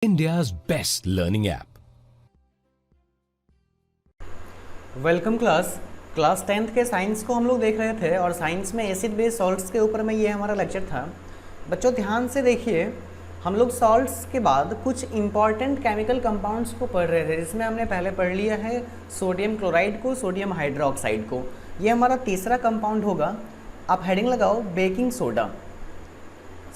India's best learning app. Welcome class 10th के science को हम लोग देख रहे थे और साइंस में एसिड बेस सॉल्ट्स के ऊपर में ये हमारा लेक्चर था। बच्चों ध्यान से देखिए, हम लोग सॉल्ट्स के बाद कुछ इंपॉर्टेंट केमिकल कंपाउंड्स को पढ़ रहे थे, जिसमें हमने पहले पढ़ लिया है सोडियम क्लोराइड को, सोडियम हाइड्रोक्साइड को। ये हमारा तीसरा कंपाउंड होगा। आप हेडिंग लगाओ बेकिंग सोडा।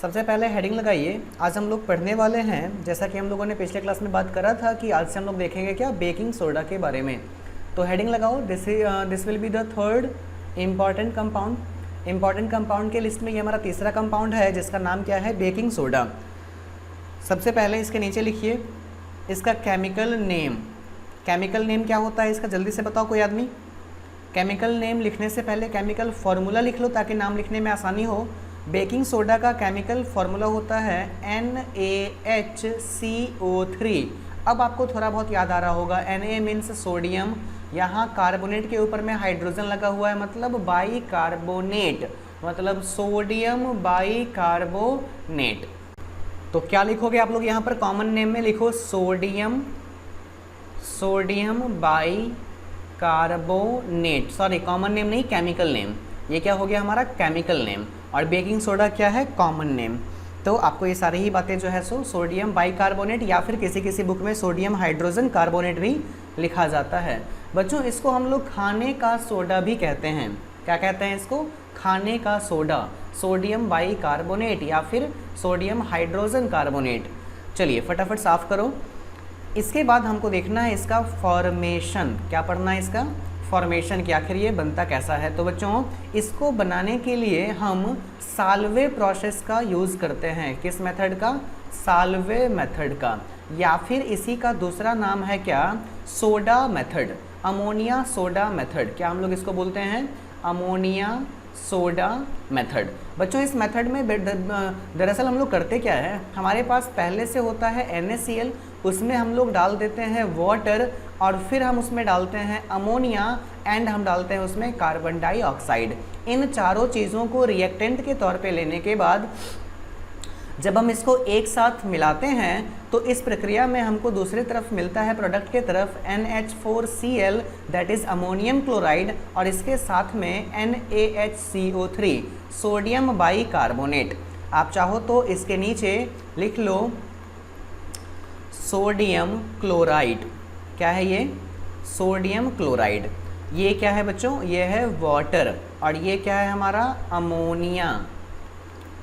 सबसे पहले हेडिंग लगाइए। आज हम लोग पढ़ने वाले हैं, जैसा कि हम लोगों ने पिछले क्लास में बात करा था कि आज से हम लोग देखेंगे क्या, बेकिंग सोडा के बारे में। तो हेडिंग लगाओ, this will be the third important compound. Important compound के लिस्ट में ये हमारा तीसरा कंपाउंड है, जिसका नाम क्या है, बेकिंग सोडा। सबसे पहले इसके नीचे लिखिए इसका केमिकल नेम। केमिकल नेम क्या होता है इसका, जल्दी से बताओ कोई आदमी। केमिकल नेम लिखने से पहले केमिकल फार्मूला लिख लो ताकि नाम लिखने में आसानी हो। बेकिंग सोडा का केमिकल फार्मूला होता है NaHCO3। अब आपको थोड़ा बहुत याद आ रहा होगा, Na मीन्स सोडियम, यहाँ कार्बोनेट के ऊपर में हाइड्रोजन लगा हुआ है, मतलब बाई कार्बोनेट, मतलब सोडियम बाई कार्बोनेट। तो क्या लिखोगे आप लोग यहाँ पर, कॉमन नेम में लिखो sodium by carbonate. Sorry, common name नहीं, केमिकल नेम। ये क्या हो गया हमारा, केमिकल नेम। और बेकिंग सोडा क्या है, कॉमन नेम। तो आपको ये सारी ही बातें जो है सो सोडियम बाइकार्बोनेट या फिर किसी किसी बुक में सोडियम हाइड्रोजन कार्बोनेट भी लिखा जाता है। बच्चों इसको हम लोग खाने का सोडा भी कहते हैं। क्या कहते हैं इसको, खाने का सोडा, सोडियम बाइकार्बोनेट या फिर सोडियम हाइड्रोजन कार्बोनेट। चलिए फटाफट साफ करो। इसके बाद हमको देखना है इसका फॉर्मेशन। क्या पढ़ना है इसका, फॉर्मेशन, कि आखिर ये बनता कैसा है। तो बच्चों इसको बनाने के लिए हम साल्वे प्रोसेस का यूज़ करते हैं। किस मेथड का, साल्वे मेथड का, या फिर इसी का दूसरा नाम है क्या, soda method, ammonia soda method. क्या हम लोग इसको बोलते हैं, अमोनिया सोडा मेथड। बच्चों इस मेथड में दरअसल हम लोग करते क्या है, हमारे पास पहले से होता है NaCl, उसमें हम लोग डाल देते हैं वाटर और फिर हम उसमें डालते हैं अमोनिया एंड हम डालते हैं उसमें कार्बन डाइऑक्साइड। इन चारों चीज़ों को रिएक्टेंट के तौर पे लेने के बाद जब हम इसको एक साथ मिलाते हैं तो इस प्रक्रिया में हमको दूसरी तरफ मिलता है प्रोडक्ट के तरफ NH4Cl, that is ammonium chloride, और इसके साथ में NaHCO3, सोडियम बाइकार्बोनेट। आप चाहो तो इसके नीचे लिख लो सोडियम क्लोराइड। क्या है ये, सोडियम क्लोराइड। ये क्या है बच्चों, ये है वाटर, और ये क्या है हमारा, अमोनिया,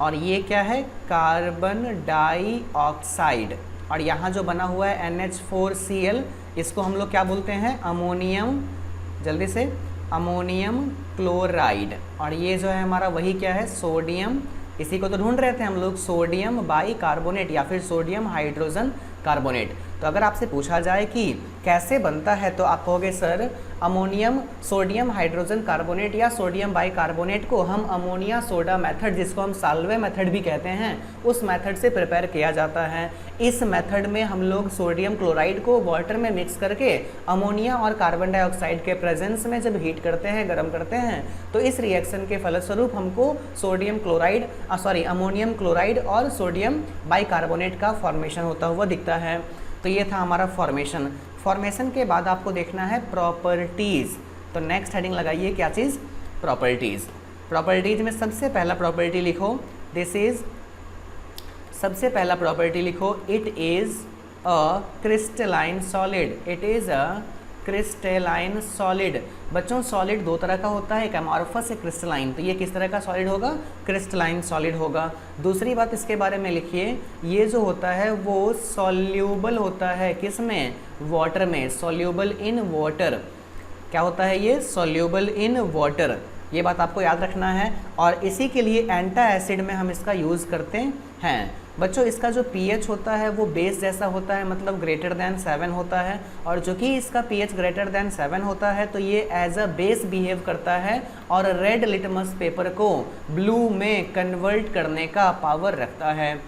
और ये क्या है, कार्बन डाइऑक्साइड। और यहाँ जो बना हुआ है NH4Cl, इसको हम लोग क्या बोलते हैं, अमोनियम, जल्दी से, अमोनियम क्लोराइड। और ये जो है हमारा वही क्या है, सोडियम, इसी को तो ढूंढ रहे थे हम लोग, सोडियम बाइकार्बोनेट या फिर सोडियम हाइड्रोजन कार्बोनेट। तो अगर आपसे पूछा जाए कि कैसे बनता है तो आप कहोगे sir ammonium sodium hydrogen carbonate या सोडियम बाइकार्बोनेट को हम अमोनिया सोडा मेथड, जिसको हम साल्वे मेथड भी कहते हैं, उस मेथड से प्रिपेयर किया जाता है। इस मेथड में हम लोग सोडियम क्लोराइड को वाटर में मिक्स करके अमोनिया और कार्बन डाइऑक्साइड के प्रेजेंस में जब हीट करते हैं, गर्म करते हैं, तो इस रिएक्शन के फलस्वरूप हमको सोडियम क्लोराइड अमोनियम क्लोराइड और सोडियम बाइकार्बोनेट का फॉर्मेशन होता हुआ दिखता है। तो ये था हमारा फॉर्मेशन। फॉर्मेशन के बाद आपको देखना है प्रॉपर्टीज़। तो नेक्स्ट हेडिंग लगाइए, क्या चीज़, प्रॉपर्टीज़। प्रॉपर्टीज़ में सबसे पहला प्रॉपर्टी लिखो, सबसे पहला प्रॉपर्टी लिखो, it is a crystalline solid. It is a crystalline solid. बच्चों सॉलिड दो तरह का होता है, एक अमॉर्फस, एक क्रिस्टलाइन। तो ये किस तरह का सॉलिड होगा, क्रिस्टलाइन सॉलिड होगा। दूसरी बात इसके बारे में लिखिए, ये जो होता है वो सॉल्यूबल होता है, किस में, वाटर में, सॉल्यूबल इन वाटर। क्या होता है ये, सॉल्यूबल इन वाटर। ये बात आपको याद रखना है, और इसी के लिए एंटा एसिड में हम इसका यूज़ करते हैं। बच्चों इसका जो pH होता है वो बेस जैसा होता है, मतलब ग्रेटर दैन 7 होता है, और जो कि इसका pH ग्रेटर दैन 7 होता है तो ये एज अ बेस बिहेव करता है और रेड लिटमस पेपर को ब्लू में कन्वर्ट करने का पावर रखता है।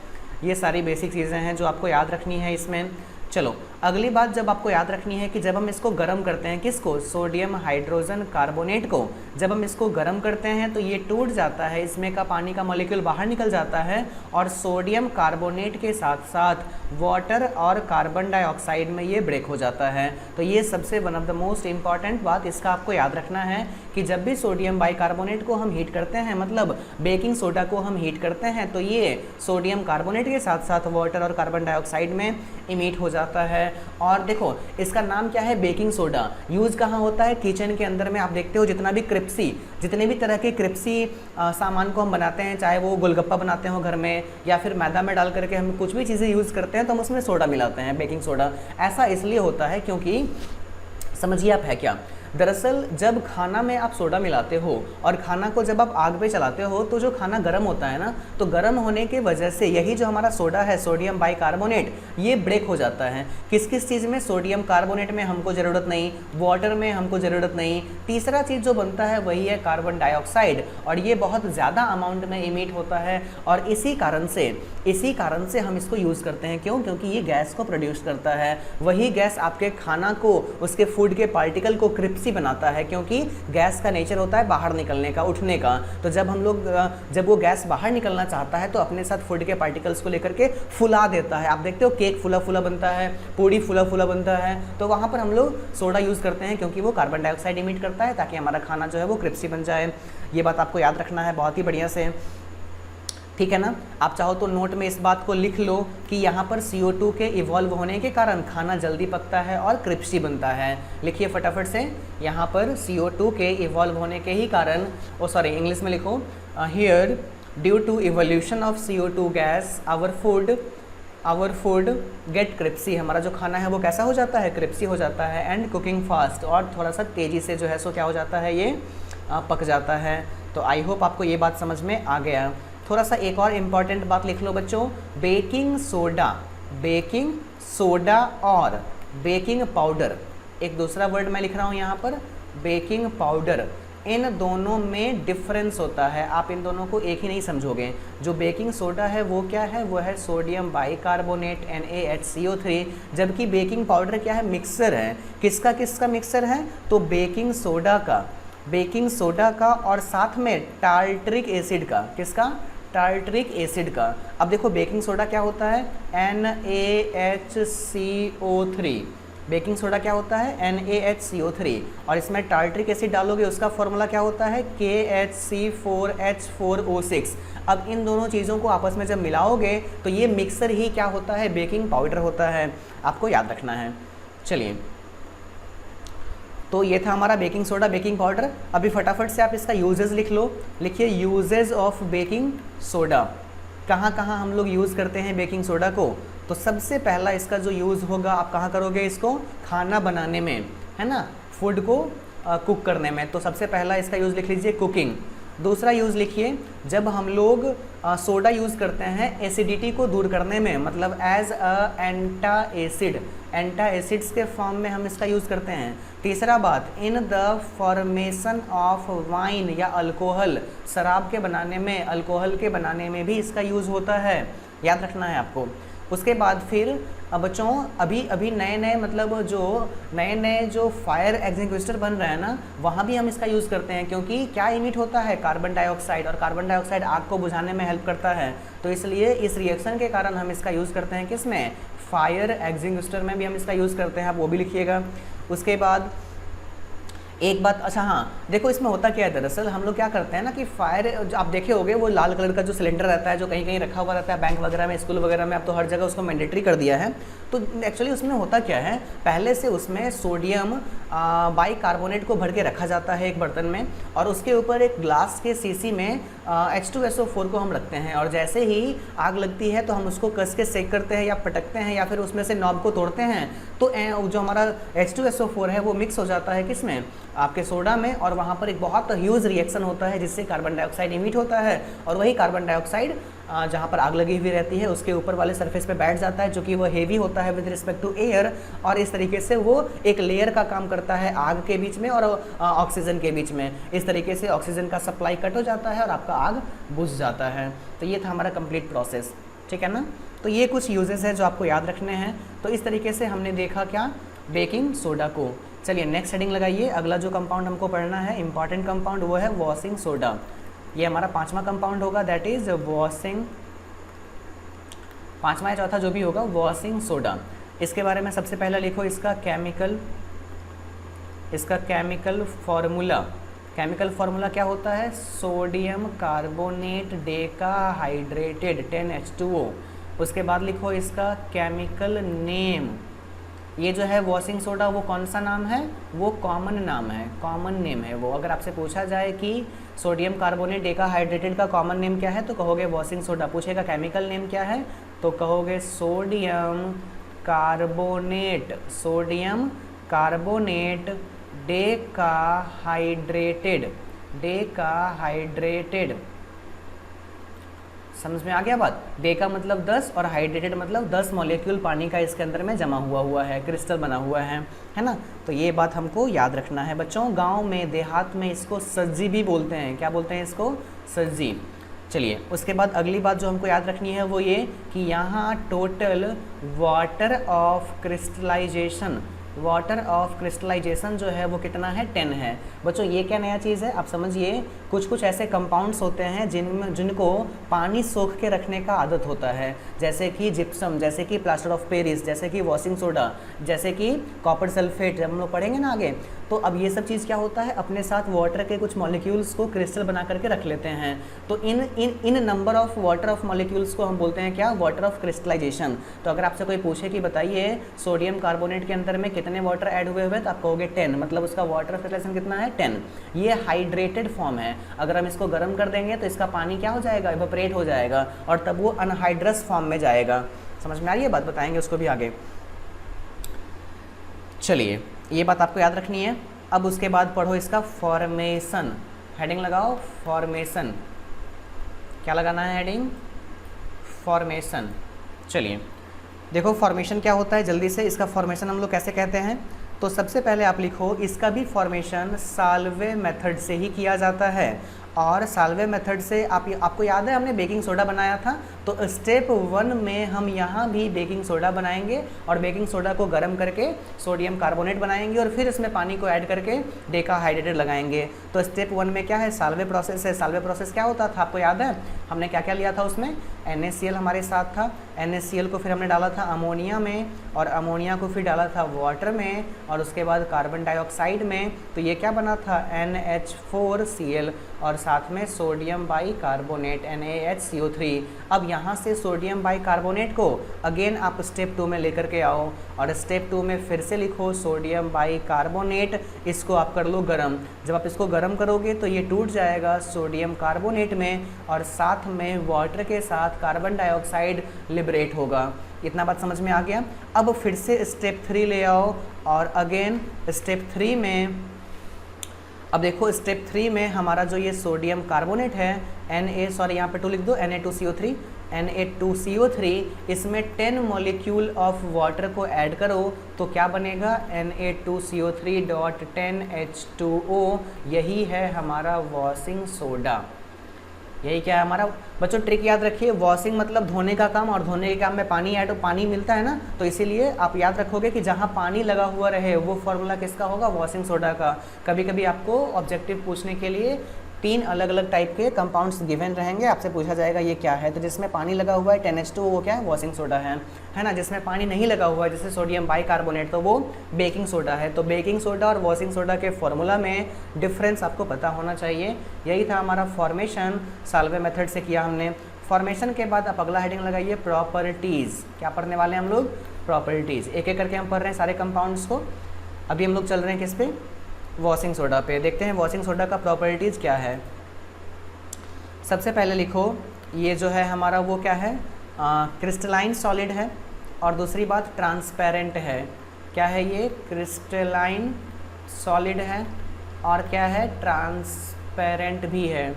ये सारी बेसिक चीज़ें हैं जो आपको याद रखनी है इसमें। चलो अगली बात जब आपको याद रखनी है कि जब हम इसको गर्म करते हैं, किसको, सोडियम हाइड्रोजन कार्बोनेट को, जब हम इसको गर्म करते हैं तो ये टूट जाता है, इसमें का पानी का मॉलिक्यूल बाहर निकल जाता है और सोडियम कार्बोनेट के साथ साथ वाटर और कार्बन डाइऑक्साइड में ये ब्रेक हो जाता है। तो ये सबसे one of the most important बात इसका आपको याद रखना है कि जब भी सोडियम बाइकार्बोनेट को हम हीट करते हैं, मतलब बेकिंग सोडा को हम हीट करते हैं, तो ये सोडियम कार्बोनेट के साथ साथ वाटर और कार्बन डाइऑक्साइड में इमिट हो जाता है। और देखो इसका नाम क्या है, बेकिंग सोडा। यूज़ कहाँ होता है, किचन के अंदर में। आप देखते हो जितना भी क्रिप्सी, जितने भी तरह के क्रिप्सी सामान को हम बनाते हैं, चाहे वो गोलगप्पा बनाते हो घर में या फिर मैदा में डाल करके हम कुछ भी चीज़ें यूज़ करते हैं तो हम उसमें सोडा मिलाते हैं, बेकिंग सोडा। ऐसा इसलिए होता है क्योंकि समझिए आप है क्या, दरअसल जब खाना में आप सोडा मिलाते हो और खाना को जब आप आग पे चलाते हो तो जो खाना गर्म होता है ना, तो गर्म होने की वजह से यही जो हमारा सोडा है, सोडियम बाइकार्बोनेट, ये ब्रेक हो जाता है। किस किस चीज़ में, सोडियम कार्बोनेट में हमको ज़रूरत नहीं, वाटर में हमको ज़रूरत नहीं। तीसरा चीज़ जो बनता है वही है कार्बन डाइऑक्साइड, और ये बहुत ज़्यादा अमाउंट में इमिट होता है और इसी कारण से हम इसको यूज़ करते हैं। क्यों? क्योंकि ये गैस को प्रोड्यूस करता है। वही गैस आपके खाना को, उसके फूड के पार्टिकल को क्रिप्सी बनाता है, क्योंकि गैस का नेचर होता है बाहर निकलने का, उठने का। तो जब वो गैस बाहर निकलना चाहता है तो अपने साथ फूड के पार्टिकल्स को लेकर के फुला देता है। आप देखते हो केक फुला फुला बनता है, पूड़ी फुला फुला बनता है, तो वहाँ पर हम लोग सोडा यूज़ करते हैं क्योंकि वो कार्बन डाइऑक्साइड इमिट करता है ताकि हमारा खाना जो है वो क्रिप्सी बन जाए। ये बात आपको याद रखना है बहुत ही बढ़िया से, ठीक है ना। आप चाहो तो नोट में इस बात को लिख लो कि यहाँ पर CO2 के इवॉल्व होने के कारण खाना जल्दी पकता है और क्रिप्सी बनता है। लिखिए फटाफट से, यहाँ पर CO2 के इवॉल्व होने के ही कारण, इंग्लिश में लिखो, here due to evolution of CO2 gas our food get crispy. हमारा जो खाना है वो कैसा हो जाता है, क्रिप्सी हो जाता है। एंड कुकिंग फास्ट, और थोड़ा सा तेज़ी से जो है सो क्या हो जाता है, ये पक जाता है। तो आई होप आपको ये बात समझ में आ गया। थोड़ा सा एक और इम्पॉर्टेंट बात लिख लो बच्चों, बेकिंग सोडा और बेकिंग पाउडर, एक दूसरा वर्ड मैं लिख रहा हूँ यहाँ पर, बेकिंग पाउडर, इन दोनों में डिफरेंस होता है। आप इन दोनों को एक ही नहीं समझोगे। जो बेकिंग सोडा है वो क्या है, वो है सोडियम बाइकार्बोनेट NaHCO3, जबकि बेकिंग पाउडर क्या है, मिक्सर है। किसका किसका मिक्सर है, तो बेकिंग सोडा का और साथ में टार्टरिक एसिड का, किसका, टार्टरिक एसिड का। अब देखो बेकिंग सोडा क्या होता है, NaHCO3, बेकिंग सोडा क्या होता है, NaHCO3, और इसमें टार्टरिक एसिड डालोगे उसका फॉर्मूला क्या होता है, KHC4H4O6। अब इन दोनों चीज़ों को आपस में जब मिलाओगे तो ये मिक्सर ही क्या होता है, बेकिंग पाउडर होता है। आपको याद रखना है। चलिए, तो ये था हमारा बेकिंग सोडा, बेकिंग पाउडर। अभी फटाफट से आप इसका यूजेस लिख लो। लिखिए यूजेस ऑफ बेकिंग सोडा। कहाँ कहाँ हम लोग यूज़ करते हैं बेकिंग सोडा को, तो सबसे पहला इसका जो यूज़ होगा, आप कहाँ करोगे इसको, खाना बनाने में, है ना, फूड को कुक करने में। तो सबसे पहला इसका यूज़ लिख लीजिए, कुकिंग। दूसरा यूज़ लिखिए, जब हम लोग सोडा यूज़ करते हैं एसिडिटी को दूर करने में, मतलब एज अ एंटा एसिड्स के फॉर्म में हम इसका यूज़ करते हैं। तीसरा बात, इन द फॉर्मेशन ऑफ वाइन या अल्कोहल, शराब के बनाने में, अल्कोहल के बनाने में भी इसका यूज़ होता है, याद रखना है आपको। उसके बाद फिर बच्चों अभी नए नए जो फायर एग्जिंग्विशर बन रहे हैं ना, वहाँ भी हम इसका यूज़ करते हैं, क्योंकि क्या इमिट होता है, कार्बन डाइऑक्साइड, और कार्बन डाइऑक्साइड आग को बुझाने में हेल्प करता है। तो इसलिए इस रिएक्शन के कारण हम इसका यूज़ करते हैं, किसमें, फायर एग्जिंग्विशर में भी हम इसका यूज़ करते हैं, आप वो भी लिखिएगा। उसके बाद एक बात, अच्छा हाँ, देखो इसमें होता क्या है, दरअसल हम लोग क्या करते हैं ना कि फायर, आप देखे होंगे वो लाल कलर का जो सिलेंडर रहता है, जो कहीं कहीं रखा हुआ रहता है, बैंक वगैरह में, स्कूल वगैरह में, अब तो हर जगह उसको मैंडेटरी कर दिया है। तो एक्चुअली उसमें होता क्या है, पहले से उसमें सोडियम बाइकार्बोनेट को भर के रखा जाता है एक बर्तन में, और उसके ऊपर एक ग्लास के शीशी में H2SO4 को हम रखते हैं, और जैसे ही आग लगती है तो हम उसको कस के सेक करते हैं या पटकते हैं या फिर उसमें से नॉब को तोड़ते हैं, तो जो हमारा H2SO4 है वो मिक्स हो जाता है किसमें, आपके सोडा में, और वहाँ पर एक बहुत ह्यूज रिएक्शन होता है जिससे कार्बन डाइऑक्साइड इमिट होता है, और वही कार्बन डाइऑक्साइड जहाँ पर आग लगी हुई रहती है उसके ऊपर वाले सरफेस पे बैठ जाता है, जो कि वो हेवी होता है विद रिस्पेक्ट टू एयर, और इस तरीके से वो एक लेयर का काम करता है आग के बीच में और ऑक्सीजन के बीच में। इस तरीके से ऑक्सीजन का सप्लाई कट हो जाता है और आपका आग बुझ जाता है। तो ये था हमारा कंप्लीट प्रोसेस, ठीक है ना। तो ये कुछ यूजेस है जो आपको याद रखने हैं। तो इस तरीके से हमने देखा क्या, बेकिंग सोडा को। चलिए नेक्स्ट हेडिंग लगाइए। अगला जो कंपाउंड हमको पढ़ना है इंपॉर्टेंट कंपाउंड, वो है वॉशिंग सोडा। ये हमारा 5वां कंपाउंड होगा, दैट इज वॉशिंग, 5वां या चौथा जो भी होगा, वॉशिंग सोडा। इसके बारे में सबसे पहले लिखो इसका केमिकल फार्मूला। केमिकल फार्मूला क्या होता है, सोडियम कार्बोनेट डेकाहाइड्रेटेड 10H2O। उसके बाद लिखो इसका केमिकल नेम। ये जो है वॉशिंग सोडा, वो कौन सा नाम है, वो कॉमन नाम है, कॉमन नेम है वो। अगर आपसे पूछा जाए कि सोडियम कार्बोनेट डेकाहाइड्रेटेड का कॉमन नेम क्या है, तो कहोगे वॉशिंग सोडा। पूछेगा केमिकल नेम क्या है, तो कहोगे सोडियम कार्बोनेट, सोडियम कार्बोनेट डेकाहाइड्रेटेड। समझ में आ गया बात। डे का मतलब 10 और हाइड्रेटेड मतलब 10 मॉलिक्यूल पानी का इसके अंदर में जमा हुआ है, क्रिस्टल बना हुआ है ना। तो ये बात हमको याद रखना है बच्चों। गांव में देहात में इसको सज्जी भी बोलते हैं। क्या बोलते हैं इसको, सज्जी। चलिए उसके बाद अगली बात जो हमको याद रखनी है वो ये कि यहाँ टोटल वाटर ऑफ क्रिस्टलाइजेशन जो है वो कितना है, 10 है। बच्चों ये क्या नया चीज़ है, आप समझिए। कुछ ऐसे कंपाउंड्स होते हैं जिनको पानी सोख के रखने का आदत होता है, जैसे कि जिप्सम, जैसे कि प्लास्टर ऑफ पेरिस, जैसे कि वॉशिंग सोडा, जैसे कि कॉपर सल्फेट, जब हम लोग पढ़ेंगे ना आगे। तो अब ये सब चीज़ क्या होता है, अपने साथ वाटर के कुछ मॉलिक्यूल्स को क्रिस्टल बना करके रख लेते हैं। तो इन number of water of molecules को हम बोलते हैं क्या, वाटर ऑफ क्रिस्टलाइजेशन। तो अगर आपसे कोई पूछे कि बताइए सोडियम कार्बोनेट के अंदर में कितने वाटर ऐड हुए तो आप कहोगे 10, मतलब उसका वाटर ऑफ क्रिस्टलाइजेशन कितना है, 10। ये हाइड्रेटेड फॉर्म है। अगर हम इसको गर्म कर देंगे तो इसका पानी क्या हो जाएगा, इवेपोरेट हो जाएगा और तब वो अनहाइड्रस फॉर्म में जाएगा। समझ में आ रही है बात, बताएंगे उसको भी आगे। चलिए ये बात आपको याद रखनी है। अब उसके बाद पढ़ो इसका फॉर्मेशन। हेडिंग लगाओ फॉर्मेशन। क्या लगाना है हेडिंग, फॉर्मेशन। चलिए देखो फॉर्मेशन क्या होता है, जल्दी से इसका फॉर्मेशन हम लोग कैसे कहते हैं। तो सबसे पहले आप लिखो इसका भी फॉर्मेशन साल्वे मेथड से ही किया जाता है। और साल्वे मेथड से आपको याद है हमने बेकिंग सोडा बनाया था, तो स्टेप 1 में हम यहाँ भी बेकिंग सोडा बनाएंगे और बेकिंग सोडा को गर्म करके सोडियम कार्बोनेट बनाएंगे और फिर इसमें पानी को ऐड करके डेकाहाइड्रेटेड लगाएंगे। तो स्टेप 1 में क्या है, साल्वे प्रोसेस है। साल्वे प्रोसेस क्या होता था आपको याद है, हमने क्या क्या लिया था उसमें, NaCl हमारे साथ था। NaCl को फिर हमने डाला था अमोनिया में और अमोनिया को फिर डाला था वाटर में और उसके बाद कार्बन डाइऑक्साइड में। तो ये क्या बना था, NH4Cl और साथ में सोडियम बाइकार्बोनेट NaHCO3। अब यहाँ से सोडियम बाइकार्बोनेट को अगेन आप स्टेप 2 में लेकर के आओ और स्टेप 2 में फिर से लिखो सोडियम बाइकार्बोनेट। इसको आप कर लो गरम। जब आप इसको गरम करोगे तो ये टूट जाएगा सोडियम कार्बोनेट में और साथ में वाटर के साथ कार्बन डाइऑक्साइड लिबरेट होगा। इतना बात समझ में आ गया। अब फिर से स्टेप 3 ले आओ और अगेन स्टेप 3 में, अब देखो स्टेप 3 में हमारा जो ये सोडियम कार्बोनेट है यहाँ पे 2 लिख दो, Na2CO3, इसमें 10 मॉलिक्यूल ऑफ वाटर को ऐड करो तो क्या बनेगा, Na2CO3.10H2O। यही है हमारा वॉशिंग सोडा। यही क्या है हमारा बच्चों, ट्रिक याद रखिए। वॉशिंग मतलब धोने का काम और धोने के काम में पानी मिलता है ना, तो इसीलिए आप याद रखोगे कि जहाँ पानी लगा हुआ रहे वो फॉर्मूला किसका होगा, वॉशिंग सोडा का। कभी कभी आपको ऑब्जेक्टिव पूछने के लिए 3 अलग अलग टाइप के कंपाउंड्स गिवन रहेंगे, आपसे पूछा जाएगा ये क्या है। तो जिसमें पानी लगा हुआ है 10H2 वो क्या है, वॉशिंग सोडा है ना। जिसमें पानी नहीं लगा हुआ है जैसे सोडियम बाइकार्बोनेट तो वो बेकिंग सोडा है। तो बेकिंग सोडा और वॉशिंग सोडा के फॉर्मूला में डिफरेंस आपको पता होना चाहिए। यही था हमारा फॉर्मेशन, साल्वे मेथड से किया हमने। फॉर्मेशन के बाद आप अगला हेडिंग लगाइए प्रॉपर्टीज़। क्या पढ़ने वाले हैं हम लोग, प्रॉपर्टीज़। एक एक करके हम पढ़ रहे हैं सारे कंपाउंड्स को। अभी हम लोग चल रहे हैं किस पे, वॉशिंग सोडा पे। देखते हैं वॉशिंग सोडा का प्रॉपर्टीज़ क्या है। सबसे पहले लिखो ये जो है हमारा वो क्या है, क्रिस्टलाइन सॉलिड है और दूसरी बात ट्रांसपेरेंट है। क्या है ये, क्रिस्टलाइन सॉलिड है और क्या है, ट्रांसपेरेंट भी है।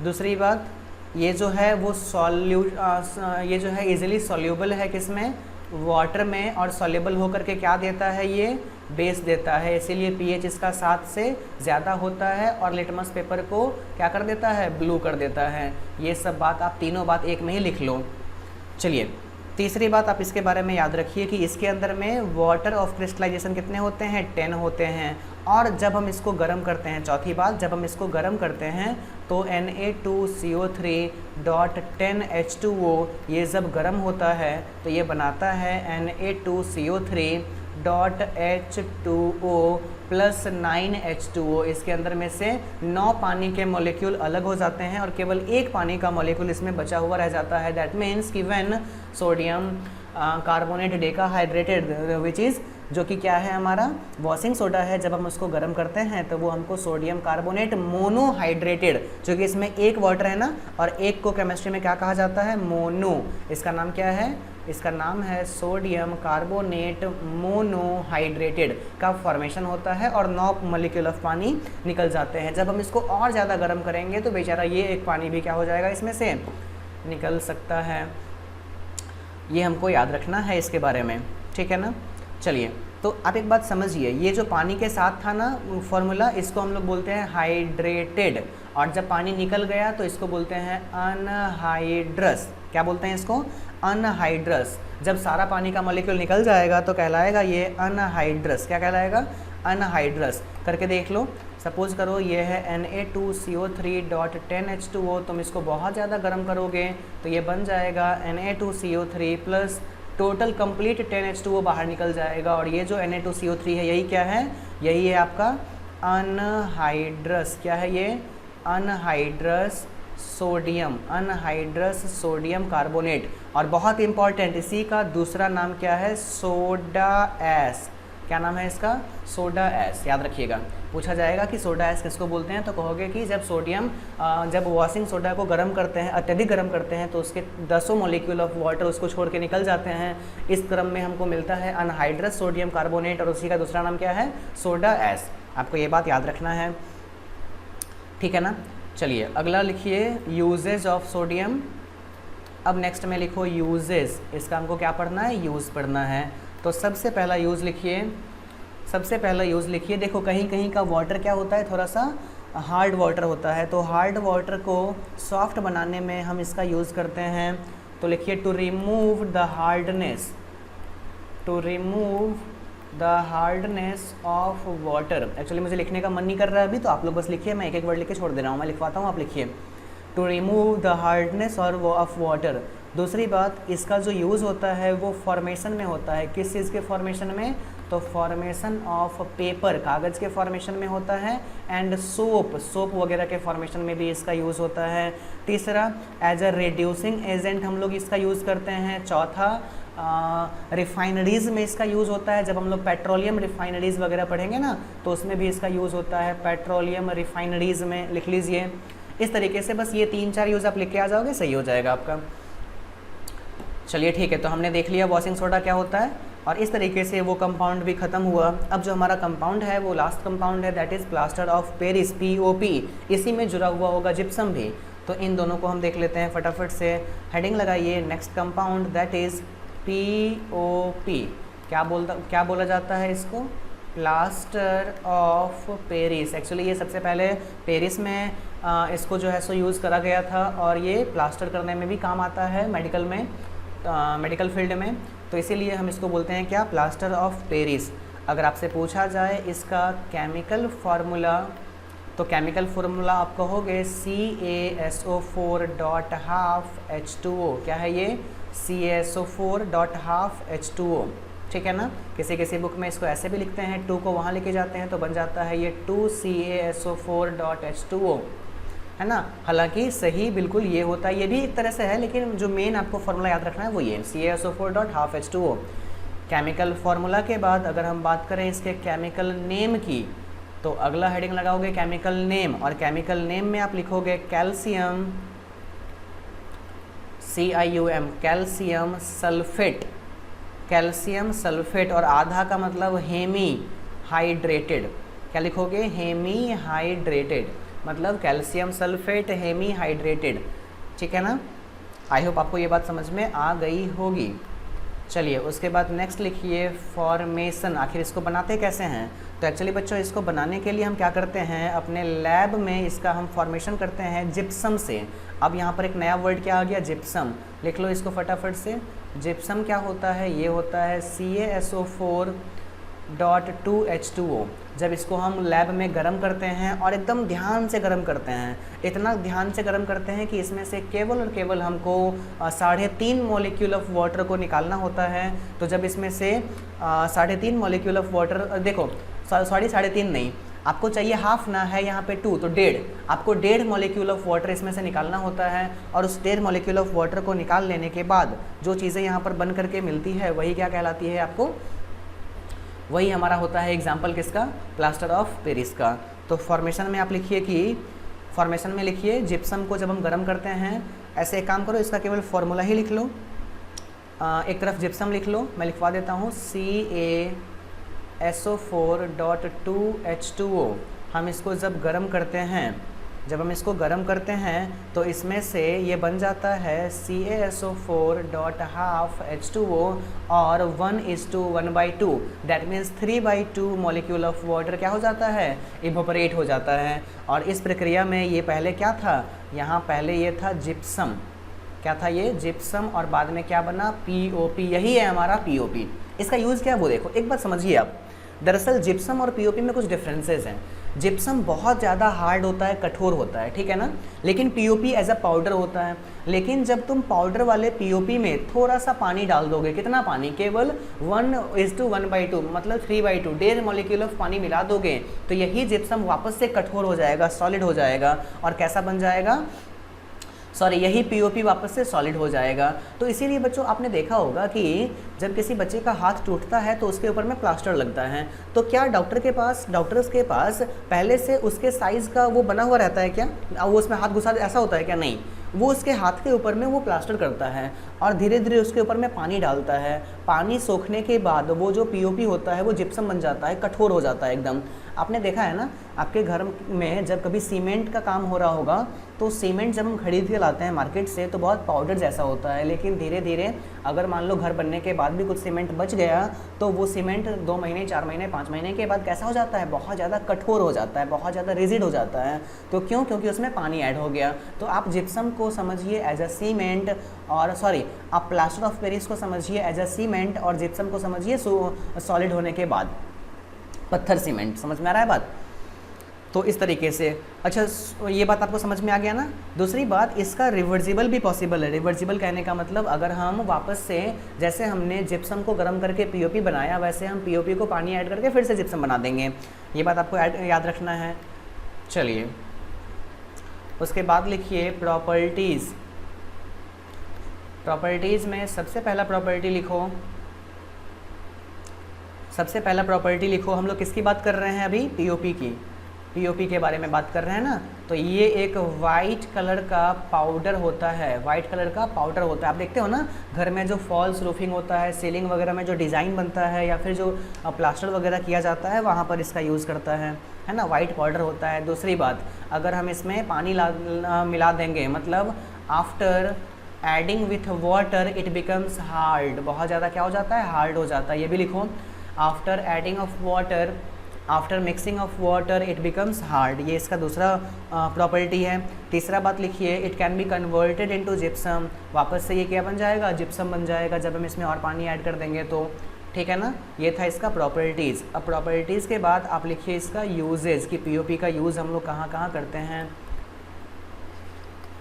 दूसरी बात ये जो है वो ये जो है इजीली सॉल्यूबल है किसमें, वाटर में, और सॉल्यूबल होकर के क्या देता है, ये बेस देता है। इसीलिए pH इसका 7 से ज़्यादा होता है और लिटमस पेपर को क्या कर देता है, ब्लू कर देता है। ये सब बात आप तीनों बात एक में ही लिख लो। चलिए तीसरी बात आप इसके बारे में याद रखिए कि इसके अंदर में वाटर ऑफ क्रिस्टलाइजेशन कितने होते हैं, 10 होते हैं। और जब हम इसको गर्म करते हैं, चौथी बात, जब हम इसको गर्म करते हैं तो Na2CO3.10H2O ये जब गर्म होता है तो ये बनाता है Na2CO3.H2O प्लस 9H2O। इसके अंदर में से 9 पानी के मॉलिक्यूल अलग हो जाते हैं और केवल एक पानी का मॉलिक्यूल इसमें बचा हुआ रह जाता है। दैट मीन्स कि when sodium carbonate decahydrated which is, जो कि क्या है हमारा वॉशिंग सोडा है, जब हम उसको गर्म करते हैं तो वो हमको सोडियम कार्बोनेट मोनोहाइड्रेटेड, जो कि इसमें एक वाटर है ना और एक को केमिस्ट्री में क्या कहा जाता है, मोनो। इसका नाम क्या है, इसका नाम है सोडियम कार्बोनेट मोनोहाइड्रेटेड का फॉर्मेशन होता है और 9 मॉलिक्यूल ऑफ पानी निकल जाते हैं। जब हम इसको और ज़्यादा गर्म करेंगे तो बेचारा ये एक पानी भी क्या हो जाएगा, इसमें से निकल सकता है। ये हमको याद रखना है इसके बारे में, ठीक है ना। चलिए, तो आप एक बात समझिए, ये जो पानी के साथ था ना फॉर्मूला, इसको हम लोग बोलते हैं हाइड्रेटेड, और जब पानी निकल गया तो इसको बोलते हैं अनहाइड्रस। क्या बोलते हैं इसको, अनहाइड्रस। जब सारा पानी का मॉलिक्यूल निकल जाएगा तो कहलाएगा ये अनहाइड्रस। क्या कहलाएगा, अनहाइड्रस। करके देख लो, सपोज करो ये है Na2CO3.10H2O, तुम इसको बहुत ज़्यादा गर्म करोगे तो ये बन जाएगा Na2CO3 plus total complete 10H2O बाहर निकल जाएगा। और ये जो Na2CO3 है यही क्या है, यही है आपका अनहाइड्रस। क्या है ये, anhydrous sodium, anhydrous sodium carbonate. और बहुत इंपॉर्टेंट, इसी का दूसरा नाम क्या है, सोडा एस। क्या नाम है इसका, सोडा एस। याद रखिएगा, पूछा जाएगा कि सोडा एस किसको बोलते हैं, तो कहोगे कि जब सोडियम जब वॉशिंग सोडा को गर्म करते हैं, अत्यधिक गर्म करते हैं, तो उसके 10 मॉलिक्यूल ऑफ वाटर उसको छोड़ के निकल जाते हैं। इस क्रम में हमको मिलता है अनहाइड्रस सोडियम कार्बोनेट और उसी का दूसरा नाम क्या है, सोडा एस। आपको ये बात याद रखना है, ठीक है ना। चलिए अगला लिखिए, यूजेज ऑफ सोडियम। अब नेक्स्ट में लिखो यूजेज, इसका हमको क्या पढ़ना है, यूज़ पढ़ना है। तो सबसे पहला यूज़ लिखिए, सबसे पहला यूज़ लिखिए। देखो कहीं कहीं का वाटर क्या होता है, थोड़ा सा हार्ड वाटर होता है, तो हार्ड वाटर को सॉफ्ट बनाने में हम इसका यूज़ करते हैं। तो लिखिए to remove the hardness, to remove the hardness of water. Actually मुझे लिखने का मन नहीं कर रहा है अभी, तो आप लोग बस लिखिए, मैं एक एक वर्ड लिख के छोड़ दे रहा हूँ, मैं लिखवाता हूँ, आप लिखिए टू रिमूव द हार्डनेस और ऑफ वाटर। दूसरी बात, इसका जो यूज़ होता है वो फॉर्मेशन में होता है। किस चीज़ के फॉर्मेशन में, तो फॉर्मेशन ऑफ पेपर, कागज़ के फॉर्मेशन में होता है। एंड सोप, सोप वगैरह के फॉर्मेशन में भी इसका यूज़ होता है। तीसरा, एज अ रिड्यूसिंग एजेंट हम लोग इसका यूज़ करते हैं। चौथा, रिफाइनरीज़ में इसका यूज़ होता है। जब हम लोग पेट्रोलियम रिफाइनरीज़ वगैरह पढ़ेंगे ना तो उसमें भी इसका यूज़ होता है, पेट्रोलियम रिफाइनरीज़ में, लिख लीजिए। इस तरीके से बस ये 3-4 यूज़ आप लिख के आ जाओगे, सही हो जाएगा आपका। चलिए ठीक है, तो हमने देख लिया वॉशिंग सोडा क्या होता है और इस तरीके से वो कंपाउंड भी ख़त्म हुआ। अब जो हमारा कंपाउंड है वो लास्ट कंपाउंड है, that is plaster of Paris, POP। इसी में जुड़ा हुआ होगा जिप्सम भी। तो इन दोनों को हम देख लेते हैं फटाफट से। हेडिंग लगाइए, next compound that is POP। क्या बोला जाता है इसको, प्लास्टर ऑफ पेरिस। एक्चुअली ये सबसे पहले पेरिस में इसको जो है सो यूज़ करा गया था और ये प्लास्टर करने में भी काम आता है मेडिकल में, मेडिकल फील्ड में। तो इसीलिए हम इसको बोलते हैं क्या, प्लास्टर ऑफ पेरिस। अगर आपसे पूछा जाए इसका केमिकल फार्मूला, तो केमिकल फार्मूला आप कहोगे CaSO4.12H2O। क्या है ये, CaSO4.12H2O, ठीक है ना। किसी बुक में इसको ऐसे भी लिखते हैं, 2 को वहाँ लेके जाते हैं तो बन जाता है ये 2CaSO4.H2O, है ना। हालांकि सही बिल्कुल ये होता है, ये भी एक तरह से है, लेकिन जो मेन आपको फार्मूला याद रखना है वो ये CaSO4.12H2O। केमिकल फार्मूला के बाद अगर हम बात करें इसके केमिकल नेम की, तो अगला हेडिंग लगाओगे केमिकल नेम, और केमिकल नेम में आप लिखोगे calcium, CIUM, calcium sulphate, calcium sulphate. और आधा का मतलब हेमी हाइड्रेटेड। क्या लिखोगे, हेमी हाइड्रेटेड, मतलब कैल्शियम सल्फेट हेमी हाइड्रेटेड, ठीक है ना। आई होप आपको ये बात समझ में आ गई होगी। चलिए उसके बाद नेक्स्ट लिखिए फॉर्मेशन। आखिर इसको बनाते कैसे हैं, तो एक्चुअली बच्चों इसको बनाने के लिए हम क्या करते हैं, अपने लैब में इसका हम फॉर्मेशन करते हैं जिप्सम से। अब यहाँ पर एक नया वर्ड क्या आ गया, जिप्सम। लिख लो इसको फटाफट से, जिप्सम क्या होता है, ये होता है CaSO4.2H2O। जब इसको हम लैब में गर्म करते हैं और एकदम ध्यान से गर्म करते हैं, इतना ध्यान से गर्म करते हैं कि इसमें से केवल और केवल हमको 3.5 मॉलिक्यूल ऑफ वाटर को निकालना होता है। तो जब इसमें से 3.5 मॉलिक्यूल ऑफ वाटर, देखो सॉरी 3.5 नहीं, आपको चाहिए हाफ ना, है यहाँ पे 2, तो 1.5, आपको 1.5 मॉलिक्यूल ऑफ वाटर इसमें से निकालना होता है। और उस 1.5 मॉलिक्यूल ऑफ वाटर को निकाल लेने के बाद जो चीज़ें यहाँ पर बन करके मिलती है वही क्या कहलाती है आपको, वही हमारा होता है एग्जाम्पल किसका, प्लास्टर ऑफ पेरिस का। तो फॉर्मेशन में आप लिखिए कि फॉर्मेशन में लिखिए जिप्सम को जब हम गर्म करते हैं, ऐसे एक काम करो, इसका केवल फार्मूला ही लिख लो। एक तरफ जिप्सम लिख लो, मैं लिखवा देता हूँ CaSO4.2H2O। हम इसको जब गर्म करते हैं, जब हम इसको गर्म करते हैं तो इसमें से ये बन जाता है CaSO4.5H2O और 1:1/2, that means 3/2 molecule of water क्या हो जाता है, इवोपरेट हो जाता है। और इस प्रक्रिया में ये पहले क्या था, यहाँ पहले ये था जिप्सम, क्या था ये, जिप्सम, और बाद में क्या बना, POP, यही है हमारा POP। इसका यूज़ क्या है वो देखो, एक बात समझिए आप। दरअसल जिप्सम और POP में कुछ डिफरेंसेस हैं। जिप्सम बहुत ज़्यादा हार्ड होता है, कठोर होता है, ठीक है ना, लेकिन POP एज अ पाउडर होता है। लेकिन जब तुम पाउडर वाले POP में थोड़ा सा पानी डाल दोगे, कितना पानी, केवल 1:1/2 मतलब 3/2, 1.5 मॉलिक्यूल ऑफ पानी मिला दोगे, तो यही जिप्सम वापस से कठोर हो जाएगा, सॉलिड हो जाएगा। और कैसा बन जाएगा, सॉरी, यही POP वापस से सॉलिड हो जाएगा। तो इसीलिए बच्चों आपने देखा होगा कि जब किसी बच्चे का हाथ टूटता है तो उसके ऊपर में प्लास्टर लगता है, तो क्या डॉक्टर्स के पास पहले से उसके साइज़ का वो बना हुआ रहता है क्या, वो उसमें हाथ घुसा ऐसा होता है क्या, नहीं, वो उसके हाथ के ऊपर में वो प्लास्टर करता है और धीरे धीरे उसके ऊपर में पानी डालता है। पानी सोखने के बाद वो जो POP होता है वो जिप्सम बन जाता है, कठोर हो जाता है एकदम। आपने देखा है ना, आपके घर में जब कभी सीमेंट का काम हो रहा होगा तो सीमेंट जब हम खरीद के लाते हैं मार्केट से तो बहुत पाउडर जैसा होता है, लेकिन धीरे धीरे अगर मान लो घर बनने के बाद भी कुछ सीमेंट बच गया तो वो सीमेंट 2 महीने, 4 महीने, 5 महीने के बाद कैसा हो जाता है, बहुत ज़्यादा कठोर हो जाता है, बहुत ज़्यादा रिजिड हो जाता है। तो क्यों, क्योंकि उसमें पानी ऐड हो गया। तो आप जिप्सम को समझिए एज अ सीमेंट, और सॉरी आप प्लास्टर ऑफ पेरिस को समझिए एज अ सीमेंट, और जिप्सम को समझिए सॉलिड होने के बाद पत्थर सीमेंट। समझ में आ रहा है बात, तो इस तरीके से। अच्छा, ये बात आपको समझ में आ गया ना। दूसरी बात, इसका रिवर्सिबल भी पॉसिबल है। रिवर्सिबल कहने का मतलब अगर हम वापस से, जैसे हमने जिप्सम को गर्म करके POP बनाया, वैसे हम POP को पानी ऐड करके फिर से जिप्सम बना देंगे। ये बात आपको याद रखना है। चलिए, उसके बाद लिखिए प्रॉपर्टीज़। प्रॉपर्टीज़ में सबसे पहला प्रॉपर्टी लिखो, सबसे पहला प्रॉपर्टी लिखो। हम लोग किसकी बात कर रहे हैं अभी, POP की, POP के बारे में बात कर रहे हैं ना। तो ये एक वाइट कलर का पाउडर होता है, वाइट कलर का पाउडर होता है। आप देखते हो ना घर में जो फॉल्स रूफिंग होता है, सीलिंग वगैरह में जो डिज़ाइन बनता है या फिर जो प्लास्टर वगैरह किया जाता है वहाँ पर इसका यूज़ करता है ना, वाइट पाउडर होता है। दूसरी बात, अगर हम इसमें पानी मिला देंगे, मतलब after adding with water it becomes hard, बहुत ज़्यादा क्या हो जाता है, हार्ड हो जाता है। ये भी लिखो, after adding of water, after mixing of water it becomes hard, ये इसका दूसरा प्रॉपर्टी है। तीसरा बात लिखिए, it can be converted into gypsum, वापस से ये क्या बन जाएगा, जिप्सम बन जाएगा जब हम इसमें और पानी ऐड कर देंगे तो, ठीक है ना। ये था इसका प्रॉपर्टीज़। अब प्रॉपर्टीज़ के बाद आप लिखिए इसका यूजेज, कि POP का यूज़ हम लोग कहाँ कहाँ करते हैं।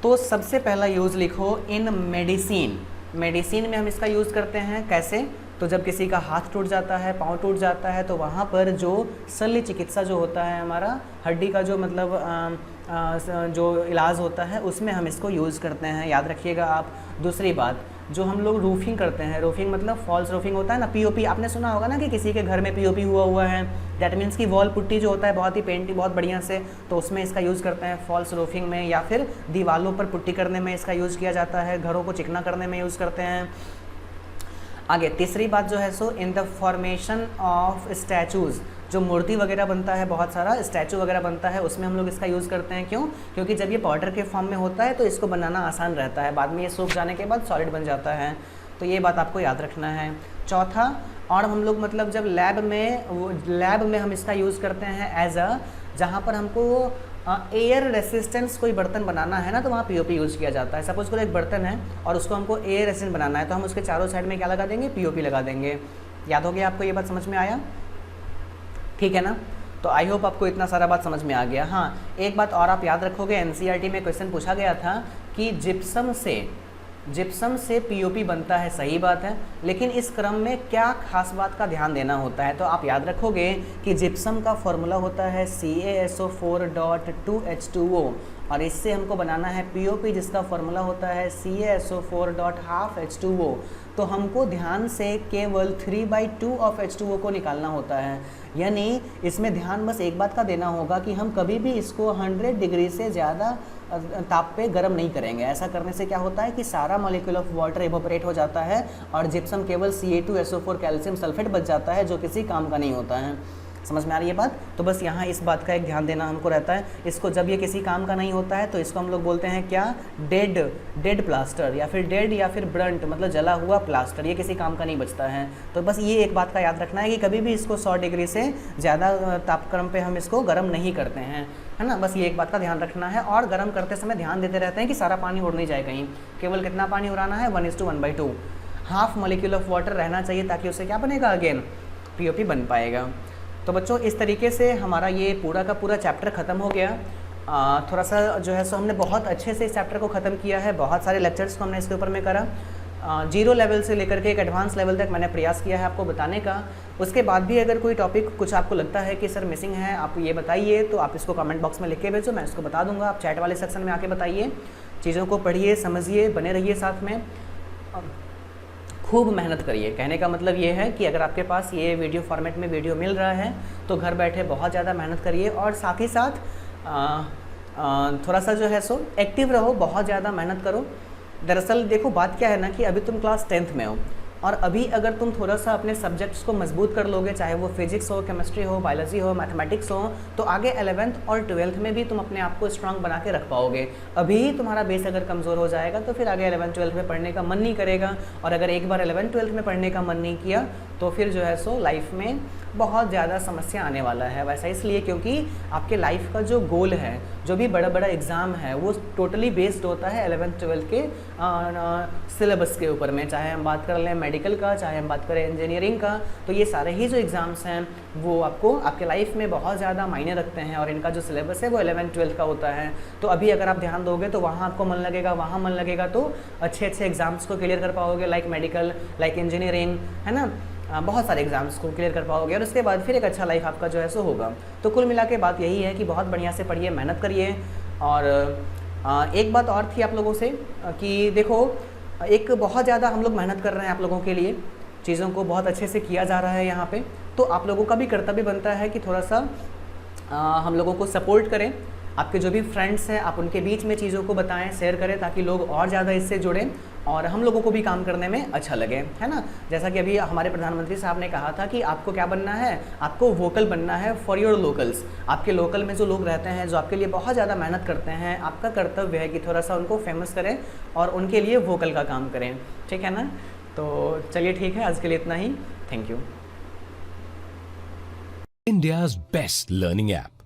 तो सबसे पहला यूज़ लिखो, इन मेडिसिन। मेडिसिन में हम इसका यूज़ करते हैं कैसे, तो जब किसी का हाथ टूट जाता है, पाँव टूट जाता है, तो वहाँ पर जो शल्य चिकित्सा जो होता है हमारा, हड्डी का जो मतलब जो इलाज होता है, उसमें हम इसको यूज़ करते हैं, याद रखिएगा आप। दूसरी बात, जो हम लोग रूफिंग करते हैं, रूफिंग मतलब फॉल्स रूफिंग होता है ना, POP आपने सुना होगा ना कि किसी के घर में POP हुआ है, दैट मीन्स कि वॉल पुट्टी जो होता है बहुत ही पेंटिंग बहुत बढ़िया से, तो उसमें इसका यूज़ करते हैं फॉल्स रूफिंग में, या फिर दीवालों पर पुट्टी करने में इसका यूज़ किया जाता है, घरों को चिकना करने में यूज़ करते हैं। आगे तीसरी बात जो है so, in the formation of statues, जो मूर्ति वगैरह बनता है, बहुत सारा स्टैचू वगैरह बनता है, उसमें हम लोग इसका यूज़ करते हैं। क्यों, क्योंकि जब ये पाउडर के फॉर्म में होता है तो इसको बनाना आसान रहता है, बाद में ये सूख जाने के बाद सॉलिड बन जाता है। तो ये बात आपको याद रखना है। चौथा, और हम लोग मतलब जब लैब में हम इसका यूज़ करते हैं एज अ, जहाँ पर हमको एयर रेसिस्टेंस कोई बर्तन बनाना है ना, तो वहाँ पीओपी यूज़ किया जाता है। सपोज करो एक बर्तन है और उसको हमको एयर रेसिस्टेंट बनाना है, तो हम उसके चारों साइड में क्या लगा देंगे, पीओपी लगा देंगे। याद हो गया आपको, ये बात समझ में आया? ठीक है ना। तो आई होप आपको इतना सारा बात समझ में आ गया। हाँ, एक बात और आप याद रखोगे, एनसीईआरटी में क्वेश्चन पूछा गया था कि जिप्सम से पीओपी बनता है, सही बात है, लेकिन इस क्रम में क्या खास बात का ध्यान देना होता है। तो आप याद रखोगे कि जिप्सम का फॉर्मूला होता है CaSO4.2H2O और इससे हमको बनाना है पीओपी जिसका फॉर्मूला होता है CaSO4.12H2O। तो हमको ध्यान से केवल 3/2 ऑफ H2O को निकालना होता है, यानी इसमें ध्यान बस एक बात का देना होगा कि हम कभी भी इसको 100 डिग्री से ज़्यादा ताप पे गर्म नहीं करेंगे। ऐसा करने से क्या होता है कि सारा मॉलिक्यूल ऑफ वाटर इवोपरेट हो जाता है और जिप्सम केवल CA2SO4 कैल्शियम सल्फेट बच जाता है, जो किसी काम का नहीं होता है। समझ में आ रही है बात? तो बस यहाँ इस बात का एक ध्यान देना हमको रहता है। इसको जब ये किसी काम का नहीं होता है तो इसको हम लोग बोलते हैं क्या, डेड प्लास्टर, या फिर ब्रंट, मतलब जला हुआ प्लास्टर, ये किसी काम का नहीं बचता है। तो बस ये एक बात का याद रखना है कि कभी भी इसको 100 डिग्री से ज़्यादा तापक्रम पे हम इसको गर्म नहीं करते हैं, है ना। बस ये एक बात का ध्यान रखना है और गर्म करते समय ध्यान देते रहते हैं कि सारा पानी उड़ नहीं जाए कहीं। केवल कितना पानी उड़ाना है, 1:1/2, हाफ मॉलिक्यूल ऑफ वाटर रहना चाहिए, ताकि उससे क्या बनेगा, अगेन पीओपी बन पाएगा। तो बच्चों इस तरीके से हमारा ये पूरा का पूरा चैप्टर ख़त्म हो गया। थोड़ा सा जो है सो हमने बहुत अच्छे से इस चैप्टर को ख़त्म किया है। बहुत सारे लेक्चर्स को हमने इसके ऊपर में करा। 0 लेवल से लेकर के एक एडवांस लेवल तक मैंने प्रयास किया है आपको बताने का। उसके बाद भी अगर कोई टॉपिक कुछ आपको लगता है कि सर मिसिंग है, आप ये बताइए, तो आप इसको कमेंट बॉक्स में लिख के भेजो, मैं इसको बता दूंगा। आप चैट वाले सेक्शन में आके बताइए, चीज़ों को पढ़िए, समझिए, बने रहिए साथ में, खूब मेहनत करिए। कहने का मतलब ये है कि अगर आपके पास ये वीडियो फॉर्मेट में वीडियो मिल रहा है तो घर बैठे बहुत ज़्यादा मेहनत करिए और साथ ही साथ थोड़ा सा जो है सो एक्टिव रहो, बहुत ज़्यादा मेहनत करो। दरअसल देखो बात क्या है ना कि अभी तुम क्लास 10th में हो और अभी अगर तुम थोड़ा सा अपने सब्जेक्ट्स को मजबूत कर लोगे, चाहे वो फिजिक्स हो, केमिस्ट्री हो, बायोलॉजी हो, मैथमेटिक्स हो, तो आगे 11th और 12th में भी तुम अपने आप को स्ट्रांग बना के रख पाओगे। अभी तुम्हारा बेस अगर कमज़ोर हो जाएगा तो फिर आगे 11th 12th में पढ़ने का मन नहीं करेगा, और अगर एक बार 11th 12th में पढ़ने का मन नहीं किया तो फिर जो है सो लाइफ में बहुत ज़्यादा समस्या आने वाला है। वैसा इसलिए क्योंकि आपके लाइफ का जो गोल है, जो भी बड़ा बड़ा एग्ज़ाम है, वो टोटली बेस्ड होता है 11th 12th के सिलेबस के ऊपर में। चाहे हम बात कर लें मेडिकल का, चाहे हम बात करें इंजीनियरिंग का, तो ये सारे ही जो एग्ज़ाम्स हैं वो आपको आपके लाइफ में बहुत ज़्यादा मायने रखते हैं और इनका जो सिलेबस है वो 11th 12th का होता है। तो अभी अगर आप ध्यान दोगे तो वहाँ आपको मन लगेगा, वहाँ मन लगेगा तो अच्छे अच्छे एग्ज़ाम्स को क्लियर कर पाओगे, लाइक मेडिकल, लाइक इंजीनियरिंग, है ना। बहुत सारे एग्ज़ाम्स को क्लियर कर पाओगे और उसके बाद फिर एक अच्छा लाइफ आपका जो है सो होगा। तो कुल मिला के बात यही है कि बहुत बढ़िया से पढ़िए, मेहनत करिए। और एक बात और थी आप लोगों से कि देखो, एक बहुत ज़्यादा हम लोग मेहनत कर रहे हैं आप लोगों के लिए, चीज़ों को बहुत अच्छे से किया जा रहा है यहाँ पे, तो आप लोगों का भी कर्तव्य बनता है कि थोड़ा सा हम लोगों को सपोर्ट करें। आपके जो भी फ्रेंड्स हैं आप उनके बीच में चीज़ों को बताएं, शेयर करें, ताकि लोग और ज़्यादा इससे जुड़ें और हम लोगों को भी काम करने में अच्छा लगे, है ना। जैसा कि अभी हमारे प्रधानमंत्री साहब ने कहा था कि आपको क्या बनना है, आपको वोकल बनना है फॉर योर लोकल्स। आपके लोकल में जो लोग रहते हैं, जो आपके लिए बहुत ज़्यादा मेहनत करते हैं, आपका कर्तव्य है कि थोड़ा सा उनको फेमस करें और उनके लिए वोकल का काम करें, ठीक है ना। तो चलिए ठीक है, आज के लिए इतना ही। Thank you. India's best learning app.